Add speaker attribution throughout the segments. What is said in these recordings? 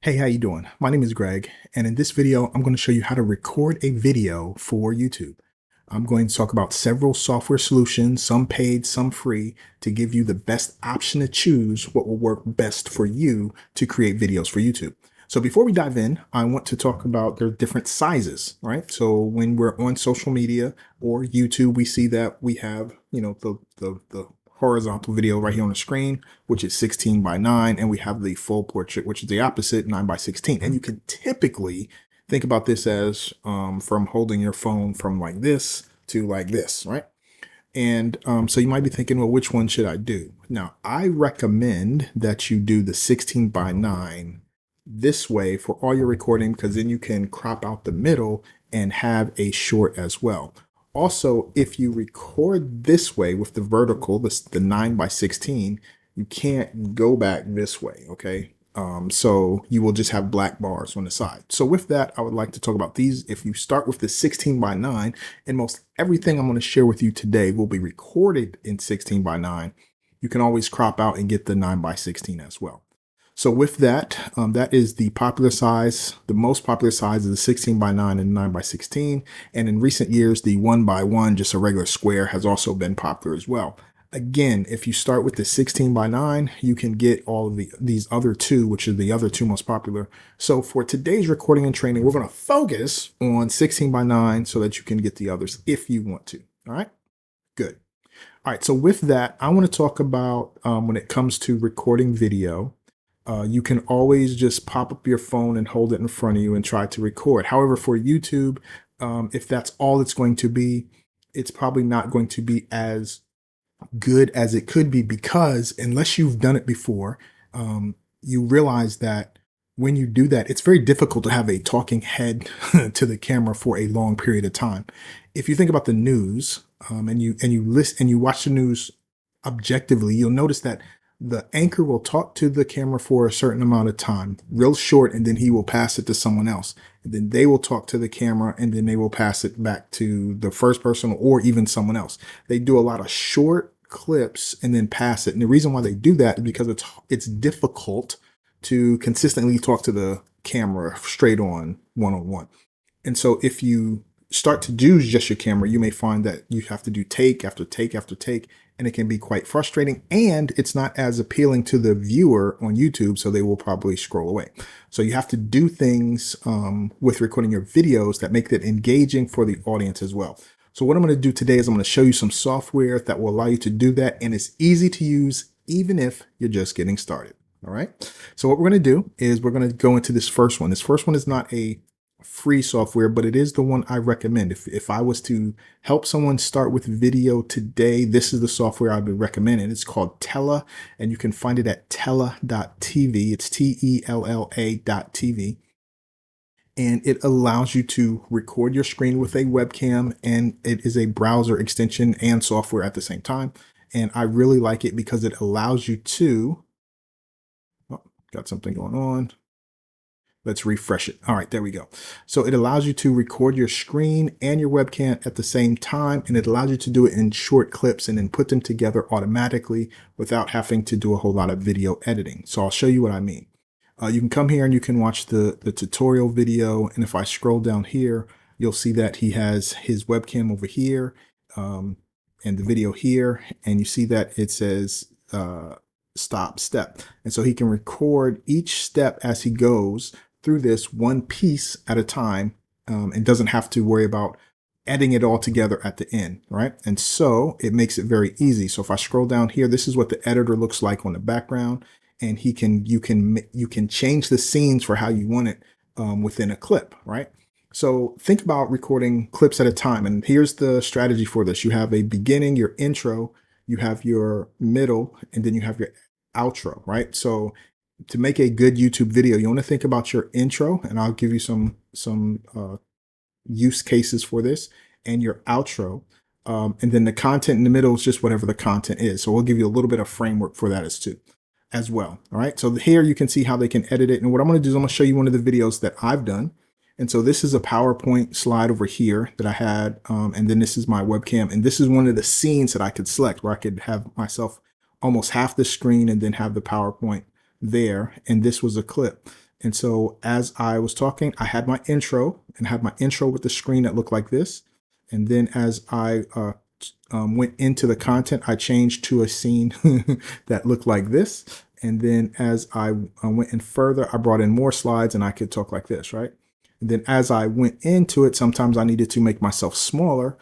Speaker 1: Hey, how you doing? My name is Greg, and in this video, I'm going to show you how to record a video for YouTube. I'm going to talk about several software solutions, some paid, some free, to give you the best option to choose what will work best for you to create videos for YouTube. So before we dive in, I want to talk about their different sizes, right? So when we're on social media or YouTube, we see that we have, the horizontal video right here on the screen, which is 16 by 9, and we have the full portrait, which is the opposite, 9 by 16. And you can typically think about this as from holding your phone from like this to like this, right? And so you might be thinking, well, which one should I do? Now, I recommend that you do the 16 by 9 this way for all your recording, because then you can crop out the middle and have a short as well. Also, if you record this way with the vertical, the 9 by 16, you can't go back this way, okay? So you will just have black bars on the side. So with that, I would like to talk about these. If you start with the 16 by 9, and most everything I'm going to share with you today will be recorded in 16 by 9, you can always crop out and get the 9 by 16 as well. So with that, that is the popular size. The most popular size is the 16 by 9 and 9 by 16. And in recent years, the 1 by 1, just a regular square, has also been popular as well. Again, if you start with the 16 by 9, you can get all of these other two, which are the other two most popular. So for today's recording and training, we're going to focus on 16 by 9 so that you can get the others if you want to. All right, good. All right, so with that, I want to talk about when it comes to recording video. You can always just pop up your phone and hold it in front of you and try to record. However, for YouTube, if that's all it's going to be, it's probably not going to be as good as it could be, because unless you've done it before, you realize that when you do that, it's very difficult to have a talking head to the camera for a long period of time. If you think about the news, and you listen and you watch the news objectively, you'll notice that the anchor will talk to the camera for a certain amount of time, real short, and then he will pass it to someone else. And then they will talk to the camera, and then they will pass it back to the first person or even someone else. They do a lot of short clips and then pass it. And the reason why they do that is because it's difficult to consistently talk to the camera straight on, one-on-one. And so if you start to do just your camera, you may find that you have to do take after take after take, and it can be quite frustrating, and it's not as appealing to the viewer on YouTube, so they will probably scroll away. So you have to do things with recording your videos that make it engaging for the audience as well. So what I'm going to do today is I'm going to show you some software that will allow you to do that, and it's easy to use even if you're just getting started. All right. So what we're going to do is we're going to go into this first one. This first one is not a free software, but it is the one I recommend. If I was to help someone start with video today, this is the software I'd be recommending. It's called Tella, and you can find it at tella.tv. It's Tella.tv. And it allows you to record your screen with a webcam, and it is a browser extension and software at the same time. And I really like it because it allows you to, oh, got something going on. Let's refresh it. All right, there we go. So it allows you to record your screen and your webcam at the same time, and it allows you to do it in short clips and then put them together automatically without having to do a whole lot of video editing. So I'll show you what I mean. You can come here and you can watch the tutorial video, and if I scroll down here, you'll see that he has his webcam over here and the video here, and you see that it says stop step. And so he can record each step as he goes through this one piece at a time, and doesn't have to worry about editing it all together at the end, right? And so it makes it very easy. So if I scroll down here, this is what the editor looks like on the background, and you can change the scenes for how you want it within a clip, right? So think about recording clips at a time, and here's the strategy for this. You have a beginning, your intro, you have your middle, and then you have your outro, right? So to make a good YouTube video, you want to think about your intro, and I'll give you some use cases for this, and your outro. And then the content in the middle is just whatever the content is. So we'll give you a little bit of framework for that as well. All right. So here you can see how they can edit it. And what I'm going to do is I'm going to show you one of the videos that I've done. And so this is a PowerPoint slide over here that I had. And then this is my webcam. And this is one of the scenes that I could select where I could have myself almost half the screen and then have the PowerPoint there. And this was a clip. And so as I was talking, I had my intro and had my intro with the screen that looked like this. And then as I went into the content, I changed to a scene that looked like this. And then as I went in further, I brought in more slides and I could talk like this, right? And then as I went into it, sometimes I needed to make myself smaller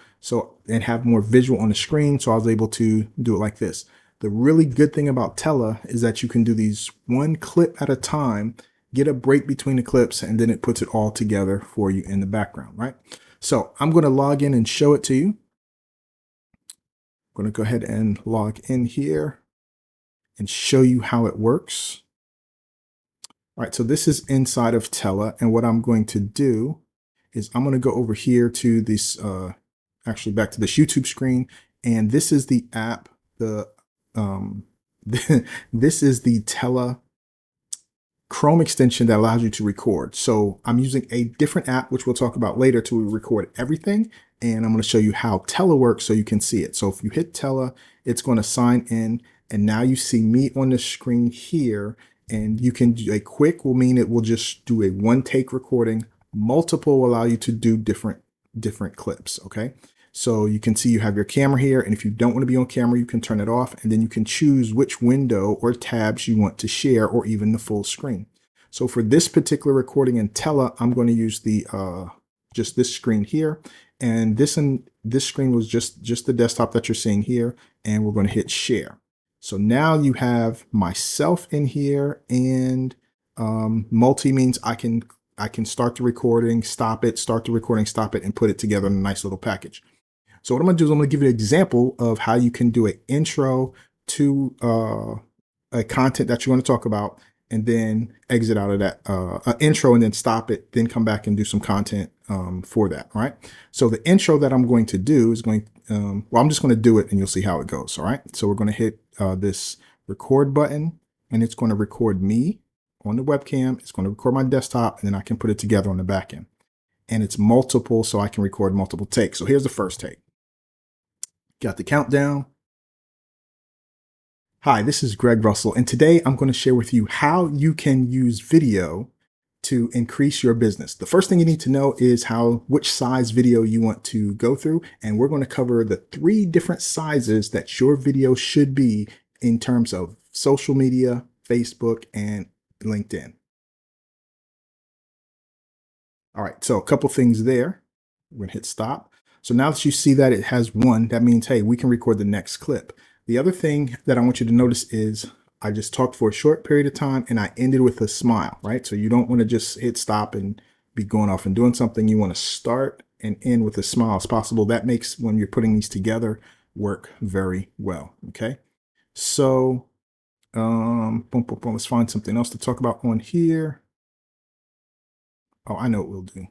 Speaker 1: and have more visual on the screen. So I was able to do it like this. The really good thing about Tella is that you can do these one clip at a time, get a break between the clips, and then it puts it all together for you in the background, right? So I'm going to log in and show it to you. I'm going to go ahead and log in here and show you how it works. All right, so this is inside of Tella, and what I'm going to do is I'm going to go over here to this, actually back to this YouTube screen, and this is the app, this is the Tella Chrome extension that allows you to record. So I'm using a different app, which we'll talk about later, to record everything. And I'm going to show you how Tella works so you can see it. So if you hit Tella, it's going to sign in. And now you see me on the screen here. And you can do a quick will mean it will just do a one take recording. Multiple will allow you to do different clips. Okay. So you can see you have your camera here, and if you don't want to be on camera, you can turn it off, and then you can choose which window or tabs you want to share, or even the full screen. So for this particular recording in Tella, I'm going to use the just this screen here, and this screen was just the desktop that you're seeing here, and we're going to hit share. So now you have myself in here, and multi means I can start the recording, stop it, start the recording, stop it, and put it together in a nice little package. So what I'm going to do is I'm going to give you an example of how you can do an intro to a content that you want to talk about, and then exit out of that intro and then stop it, then come back and do some content for that. All right. So the intro that I'm going to do is well, I'm just going to do it and you'll see how it goes. All right. So we're going to hit this record button, and it's going to record me on the webcam. It's going to record my desktop, and then I can put it together on the back end. And it's multiple, so I can record multiple takes. So here's the first take. Got the countdown. Hi, this is Greg Russell, and today I'm going to share with you how you can use video to increase your business. The first thing you need to know is which size video you want to go through, and we're going to cover the 3 different sizes that your video should be in terms of social media, Facebook, and LinkedIn. All right, so a couple things there. We're going to hit stop. So now that you see that it has 1, that means, hey, we can record the next clip. The other thing that I want you to notice is I just talked for a short period of time and I ended with a smile, right? So you don't want to just hit stop and be going off and doing something. You want to start and end with as small as possible. That makes, when you're putting these together, work very well. Okay. So, boom, boom, boom. Let's find something else to talk about on here. Oh, I know what we'll do.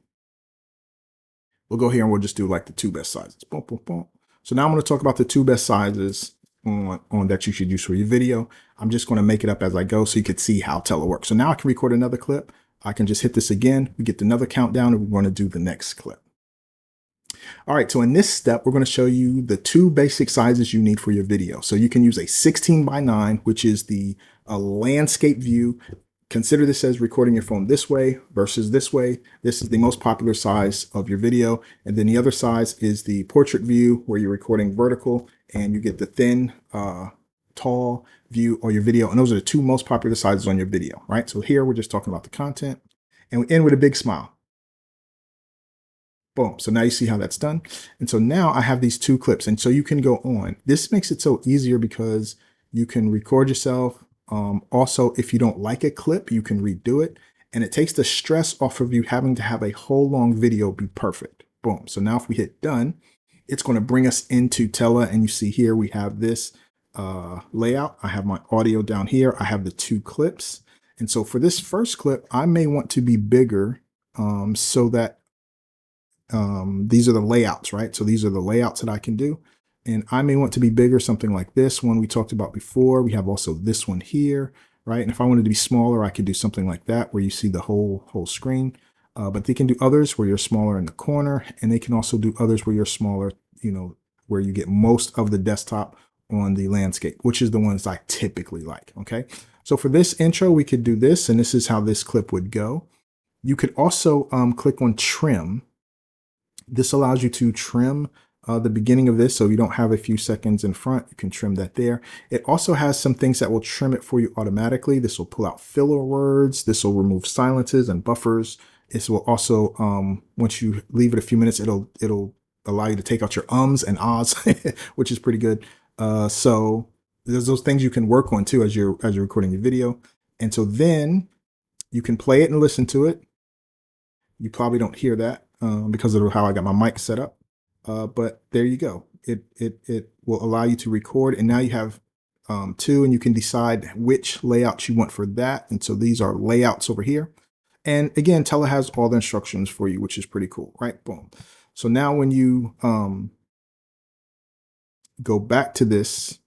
Speaker 1: We'll go here and we'll just do like the 2 best sizes. Boom, boom, boom. So now I'm going to talk about the 2 best sizes on that you should use for your video. I'm just going to make it up as I go so you could see how Tella works. So now I can record another clip. I can just hit this again. We get another countdown, and we're going to do the next clip. All right, so in this step, we're going to show you the 2 basic sizes you need for your video. So you can use a 16:9, which is the landscape view. Consider this as recording your phone this way versus this way. This is the most popular size of your video. And then the other size is the portrait view, where you're recording vertical and you get the thin, tall view of your video. And those are the 2 most popular sizes on your video, right? So here we're just talking about the content, and we end with a big smile. Boom. So now you see how that's done. And so now I have these 2 clips, and so you can go on. This makes it so easier because you can record yourself. Also, if you don't like a clip, you can redo it, and it takes the stress off of you having to have a whole long video be perfect. Boom. So now if we hit done, it's going to bring us into Tella, and you see here we have this layout. I have my audio down here. I have the 2 clips. And so for this first clip, I may want to be bigger so that these are the layouts, right? So these are the layouts that I can do. And I may want to be bigger, something like this one we talked about before. We have also this one here, right? And if I wanted to be smaller, I could do something like that, where you see the whole screen. But they can do others where you're smaller in the corner, and they can also do others where you're smaller, where you get most of the desktop on the landscape, which is the ones I typically like. Okay. So for this intro, we could do this, and this is how this clip would go. You could also click on trim. This allows you to trim the beginning of this, so you don't have a few seconds in front. You can trim that there. It also has some things that will trim it for you automatically. This will pull out filler words. This will remove silences and buffers. This will also, once you leave it a few minutes, it'll allow you to take out your ums and ahs, which is pretty good. So there's those things you can work on too as you're recording your video. And so then you can play it and listen to it. You probably don't hear that because of how I got my mic set up. But there you go. It will allow you to record, and now you have two, and you can decide which layout you want for that. And so these are layouts over here. And again, Tella has all the instructions for you, which is pretty cool, right? Boom. So now when you go back to this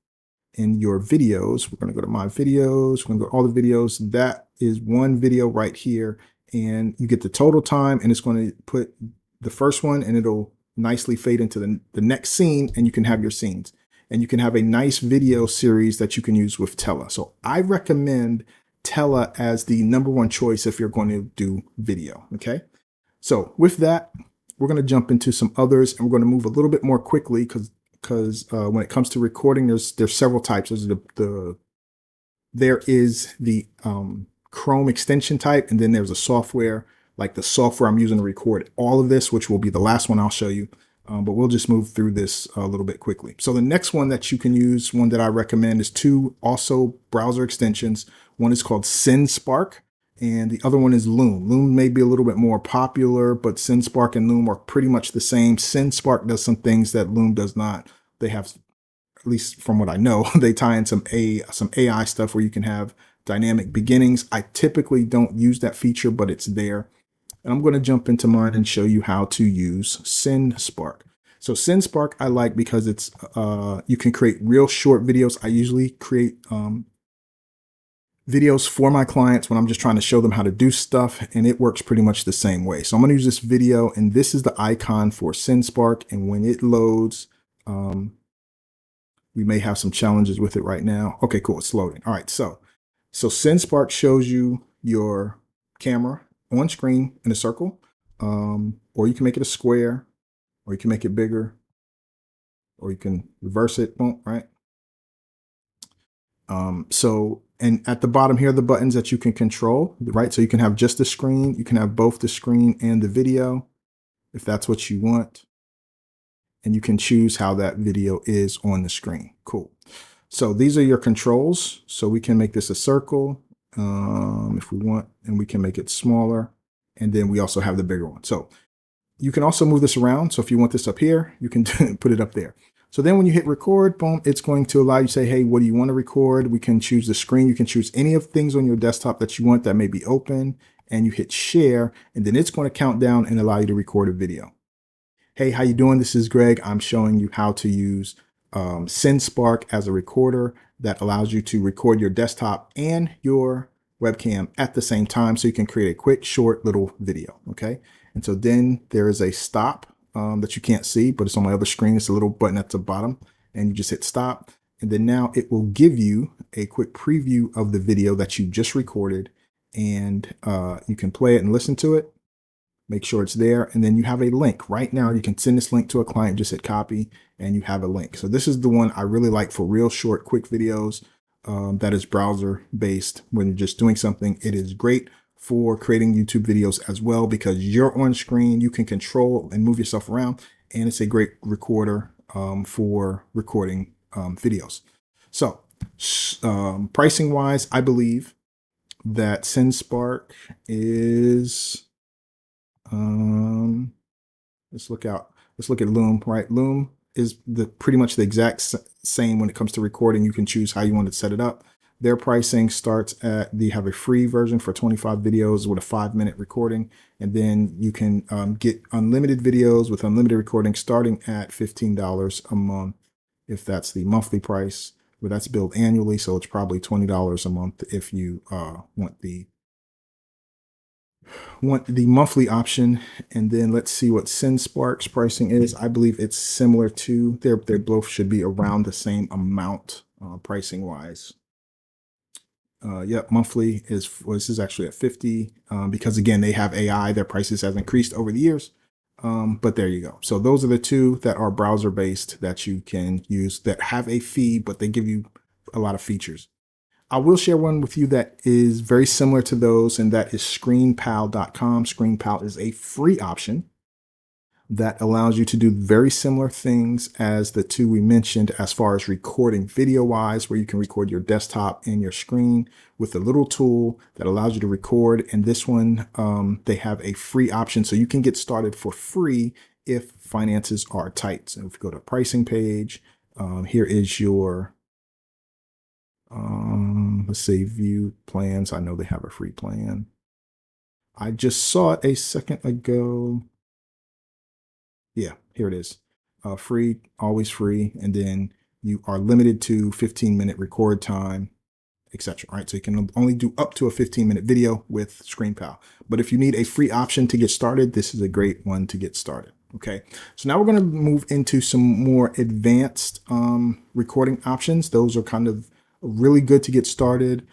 Speaker 1: in your videos, we're going to go to my videos. We're going to go to all the videos. That is one video right here. And you get the total time, and it's going to put the first one, and it'll nicely fade into the next scene, and you can have your scenes. And you can have a nice video series that you can use with Tella. So I recommend Tella as the #1 choice if you're going to do video, okay? So with that, we're going to jump into some others, and we're going to move a little bit more quickly because when it comes to recording, there's several types. There is the Chrome extension type, and then there's a software, like the software I'm using to record all of this, which will be the last one I'll show you. But we'll just move through this a little bit quickly. So the next one that you can use, one that I recommend, is two also browser extensions. One is called SendSpark, and the other one is Loom. Loom may be a little bit more popular, but SendSpark and Loom are pretty much the same. SendSpark does some things that Loom does not. They have, at least from what I know, they tie in some AI stuff where you can have dynamic beginnings. I typically don't use that feature, but it's there. And I'm going to jump into mine and show you how to use SendSpark. So SendSpark I like because it's you can create real short videos. I usually create videos for my clients when I'm just trying to show them how to do stuff, and it works pretty much the same way. So I'm going to use this video, and this is the icon for SendSpark. And when it loads, we may have some challenges with it right now. Okay, cool. It's loading. All right. So SendSpark shows you your camera on screen in a circle, or you can make it a square, or you can make it bigger, or you can reverse it, right? And at the bottom here are the buttons that you can control, right? So you can have just the screen, you can have both the screen and the video, if that's what you want. And you can choose how that video is on the screen. Cool. So these are your controls. So we can make this a circle if we want, and we can make it smaller. And then we also have the bigger one. So you can also move this around. So if you want this up here, you can put it up there. So then when you hit record, boom, it's going to allow you to say, hey, what do you want to record? We can choose the screen. You can choose any of things on your desktop that you want that may be open, and you hit share, and then it's going to count down and allow you to record a video. Hey, how you doing? This is Greg. I'm showing you how to use SendSpark as a recorder that allows you to record your desktop and your webcam at the same time, so you can create a quick, short little video, okay? And so then there is a stop that you can't see, but it's on my other screen. It's a little button at the bottom, and you just hit stop. And then now it will give you a quick preview of the video that you just recorded, and you can play it and listen to it. Make sure it's there, and then you have a link. Right now, you can send this link to a client, just hit copy, and you have a link. So this is the one I really like for real short, quick videos that is browser-based. When you're just doing something, it is great for creating YouTube videos as well, because you're on screen, you can control and move yourself around, and it's a great recorder for recording videos. So pricing-wise, I believe that SendSpark is... let's look at Loom, right? Loom is pretty much the exact same when it comes to recording. You can choose how you want to set it up. Their pricing starts at, they have a free version for 25 videos with a 5-minute recording. And then you can get unlimited videos with unlimited recording starting at $15 a month, if that's the monthly price. But that's billed annually, so it's probably $20 a month if you want the monthly option. And then let's see what SendSpark's pricing is. I believe it's similar to, they both should be around the same amount pricing wise. Yep, monthly well, this is actually at 50 because again, they have AI, their prices have increased over the years. But there you go. So those are the two that are browser based that you can use that have a fee, but they give you a lot of features. I will share one with you that is very similar to those, and that is ScreenPal.com. ScreenPal is a free option that allows you to do very similar things as the two we mentioned as far as recording video wise, where you can record your desktop and your screen with a little tool that allows you to record. And this one, they have a free option, so you can get started for free if finances are tight. So if you go to pricing page, here is your, let's say view plans. I know they have a free plan. I just saw it a second ago. Yeah, here it is. Free, always free. And then you are limited to 15-minute record time, etc. Right? So you can only do up to a 15-minute video with ScreenPal. But if you need a free option to get started, this is a great one to get started. Okay, so now we're going to move into some more advanced recording options. Those are kind of really good to get started.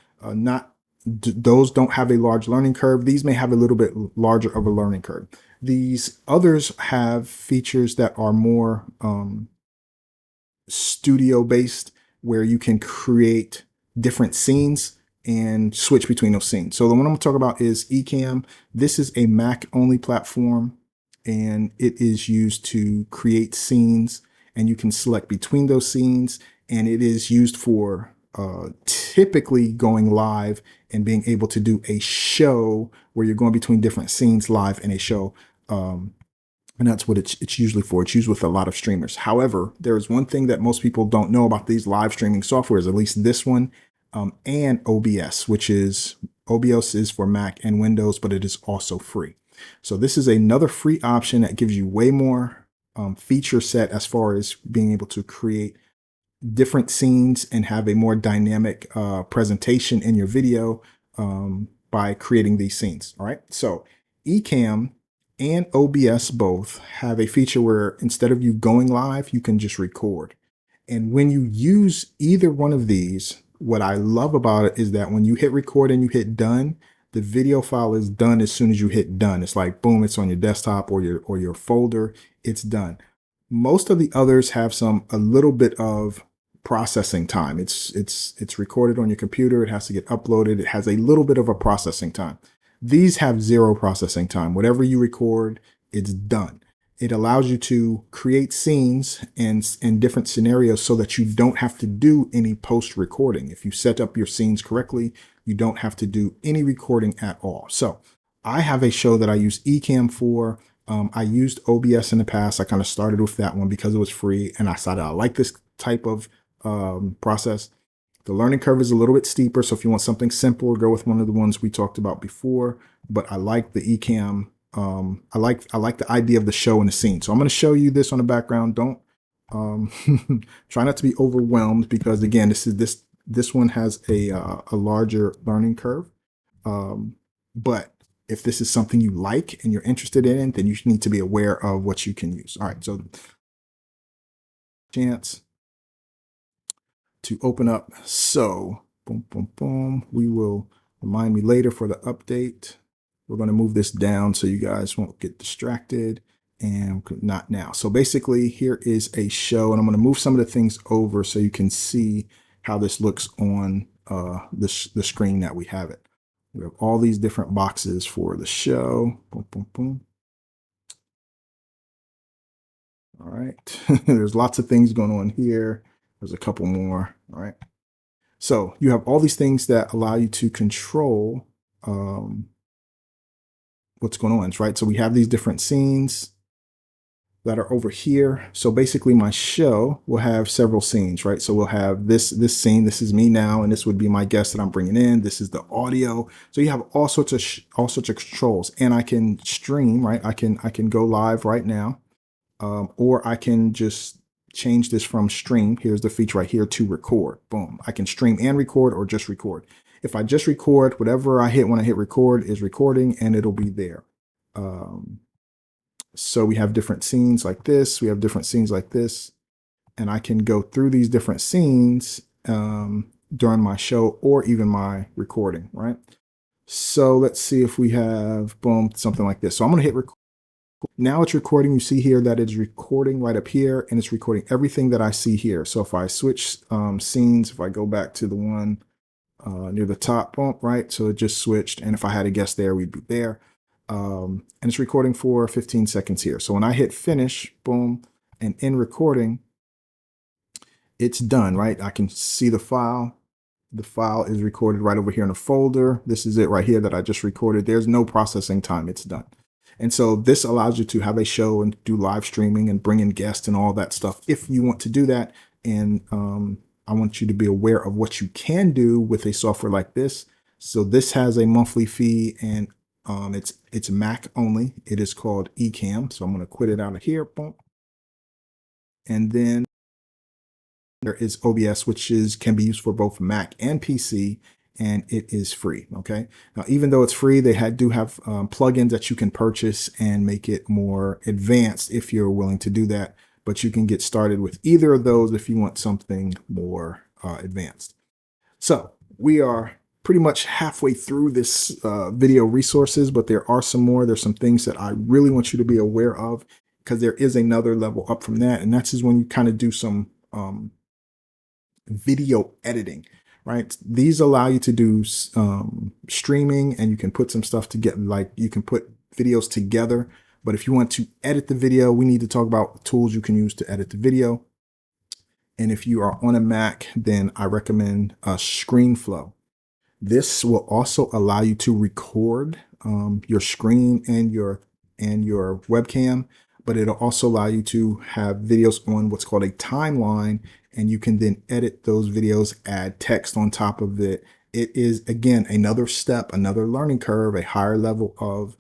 Speaker 1: Those don't have a large learning curve. These may have a little bit larger of a learning curve. These others have features that are more studio based, where you can create different scenes and switch between those scenes. So the one I'm going to talk about is ECAMM. This is a Mac only platform, and it is used to create scenes, and you can select between those scenes, and it is used for typically going live and being able to do a show where you're going between different scenes live in a show. And that's what it's usually for. It's used with a lot of streamers. However, there is one thing that most people don't know about these live streaming softwares, at least this one, and OBS, OBS is for Mac and Windows, but it is also free. So this is another free option that gives you way more feature set as far as being able to create different scenes and have a more dynamic presentation in your video by creating these scenes. All right. So ECAMM and OBS both have a feature where instead of you going live, you can just record. And when you use either one of these, what I love about it is that when you hit record and you hit done, the video file is done as soon as you hit done. It's like, boom, it's on your desktop or your folder, it's done. Most of the others have a little bit of processing time. It's recorded on your computer. It has to get uploaded. It has a little bit of a processing time. These have zero processing time. Whatever you record, it's done. It allows you to create scenes and different scenarios so that you don't have to do any post recording. If you set up your scenes correctly, you don't have to do any recording at all. So I have a show that I use ECAMM for. I used OBS in the past. I kind of started with that one because it was free, and I decided I like this type of process. The learning curve is a little bit steeper, so if you want something simple, go with one of the ones we talked about before. But I like the ECAMM. I like the idea of the show and the scene. So I'm going to show you this on the background. Don't try not to be overwhelmed, because again, this one has a larger learning curve. But if this is something you like and you're interested in, then you need to be aware of what you can use. All right, so chance to open up. So boom, boom, boom. We will remind me later for the update. We're going to move this down so you guys won't get distracted, and not now. So basically here is a show, and I'm going to move some of the things over so you can see how this looks on the screen that we have it. We have all these different boxes for the show. Boom, boom, boom. All right. There's lots of things going on here. There's a couple more. All right. So you have all these things that allow you to control what's going on, right? So we have these different scenes that are over here. So basically my show will have several scenes, right? So we'll have this scene. This is me now, and this would be my guest that I'm bringing in. This is the audio. So you have all sorts of controls, and I can stream, right? I can go live right now, or I can just change this from stream. Here's the feature right here to record. Boom. I can stream and record, or just record. If I just record, whatever I hit when I hit record is recording, and it'll be there. So we have different scenes like this. We have different scenes like this. And I can go through these different scenes during my show or even my recording, right? So let's see if we have, boom, something like this. So I'm going to hit record. Now it's recording. You see here that it's recording right up here, and it's recording everything that I see here. So if I switch scenes, if I go back to the one near the top, boom, right? So it just switched. And if I had a guest there, we'd be there. And it's recording for 15 seconds here. So when I hit finish, boom, and in recording, it's done, right? I can see the file. The file is recorded right over here in a folder. This is it right here that I just recorded. There's no processing time. It's done. And so this allows you to have a show and do live streaming and bring in guests and all that stuff if you want to do that. And I want you to be aware of what you can do with a software like this. So this has a monthly fee, and it's Mac only. It is called ECAMM. So I'm going to quit it out of here. Boom. And then there is OBS, which can be used for both Mac and PC, and it is free. Okay. Now, even though it's free, they do have plugins that you can purchase and make it more advanced if you're willing to do that. But you can get started with either of those if you want something more advanced. So we are pretty much halfway through this video resources, but there are some more. There's some things that I really want you to be aware of, because there is another level up from that. And that's just when you kind of do some video editing, right? These allow you to do streaming, and you can put some stuff together, like you can put videos together. But if you want to edit the video, we need to talk about tools you can use to edit the video. And if you are on a Mac, then I recommend Screenflow. This will also allow you to record your screen and your webcam, but it'll also allow you to have videos on what's called a timeline, and you can then edit those videos, add text on top of it. It is, again, another step, another learning curve, a higher level of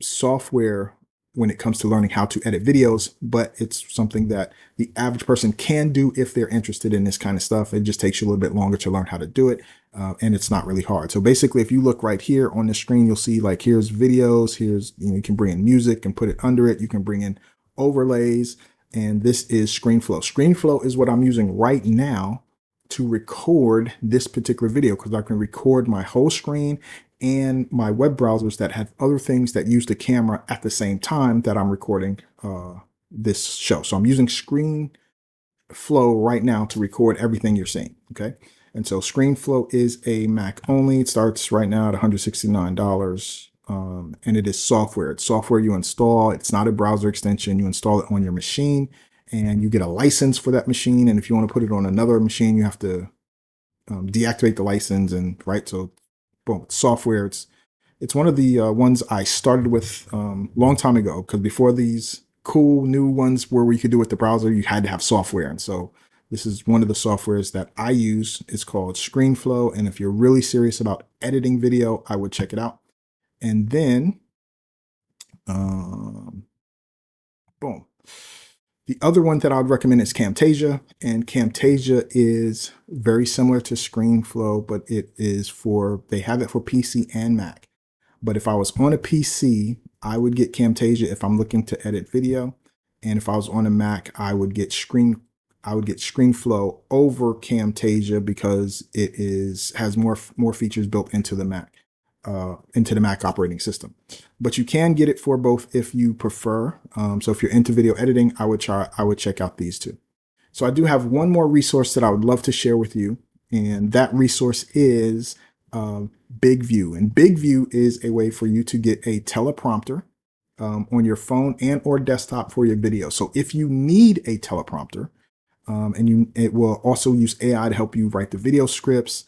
Speaker 1: software when it comes to learning how to edit videos, but it's something that the average person can do if they're interested in this kind of stuff. It just takes you a little bit longer to learn how to do it, and it's not really hard. So basically, if you look right here on the screen, you'll see like here's videos, here's, you can bring in music and put it under it. You can bring in overlays, and this is Screenflow. Screenflow is what I'm using right now to record this particular video, because I can record my whole screen and my web browsers that have other things that use the camera at the same time that I'm recording this show. So I'm using Screenflow right now to record everything you're seeing. Okay. And so Screenflow is a Mac only. It starts right now at $169. And it is software. It's software you install. It's not a browser extension. You install it on your machine, and you get a license for that machine. And if you want to put it on another machine, you have to deactivate the license. And right. So boom, it's software. It's one of the ones I started with long time ago, because before these cool new ones where we could do with the browser, you had to have software. And so this is one of the softwares that I use. It's called Screenflow. And if you're really serious about editing video, I would check it out. And then, boom. The other one that I would recommend is Camtasia, and Camtasia is very similar to Screenflow, but they have it for PC and Mac. But if I was on a PC, I would get Camtasia if I'm looking to edit video. And if I was on a Mac, I would get Screenflow over Camtasia, because it has more features built into the Mac. Into the Mac operating system. But you can get it for both if you prefer. So if you're into video editing, I would check out these two. So I do have one more resource that I would love to share with you, and that resource is BigView. And BigView is a way for you to get a teleprompter on your phone and or desktop for your video. So if you need a teleprompter, it will also use AI to help you write the video scripts.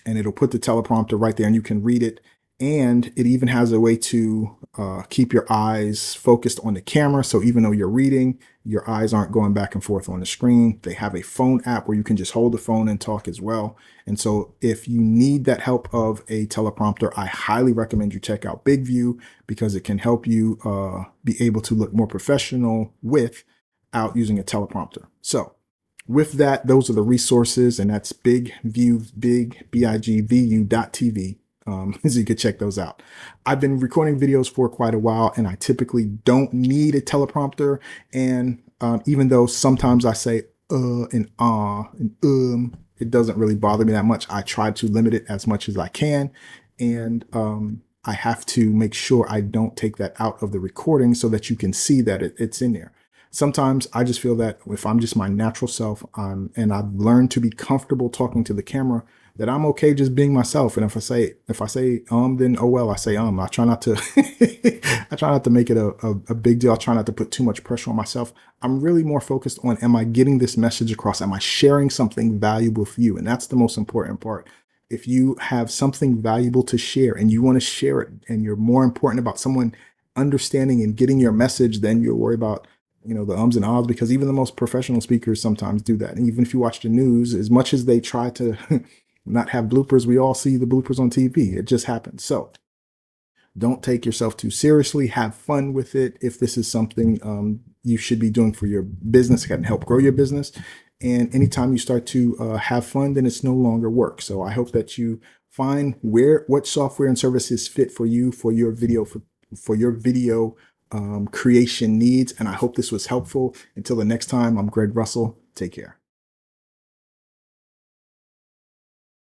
Speaker 1: And it'll put the teleprompter right there, and you can read it. And it even has a way to keep your eyes focused on the camera. So even though you're reading, your eyes aren't going back and forth on the screen. They have a phone app where you can just hold the phone and talk as well. And so if you need that help of a teleprompter, I highly recommend you check out BigView, because it can help you be able to look more professional without using a teleprompter. So with that, those are the resources, and that's BigView, BigVU.tv. So you could check those out. I've been recording videos for quite a while, and I typically don't need a teleprompter. And even though sometimes I say, and and it doesn't really bother me that much. I try to limit it as much as I can. And I have to make sure I don't take that out of the recording so that you can see that it's in there. Sometimes I just feel that if I'm just my natural self, and I've learned to be comfortable talking to the camera, that I'm okay just being myself. And if I say then oh well, I say I try not to I try not to make it a big deal. I try not to put too much pressure on myself. I'm really more focused on, am I getting this message across? Am I sharing something valuable for you? And that's the most important part. If you have something valuable to share and you want to share it, and you're more important about someone understanding and getting your message than you're worried about, the ums and ahs, because even the most professional speakers sometimes do that. And even if you watch the news, as much as they try to not have bloopers, we all see the bloopers on TV. It just happens. So don't take yourself too seriously. Have fun with it. If this is something you should be doing for your business, can help grow your business. And anytime you start to have fun, then it's no longer work. So I hope that you find what software and services fit for you, for your video, for your video creation needs. And I hope this was helpful. Until the next time, I'm Greg Russell. Take care.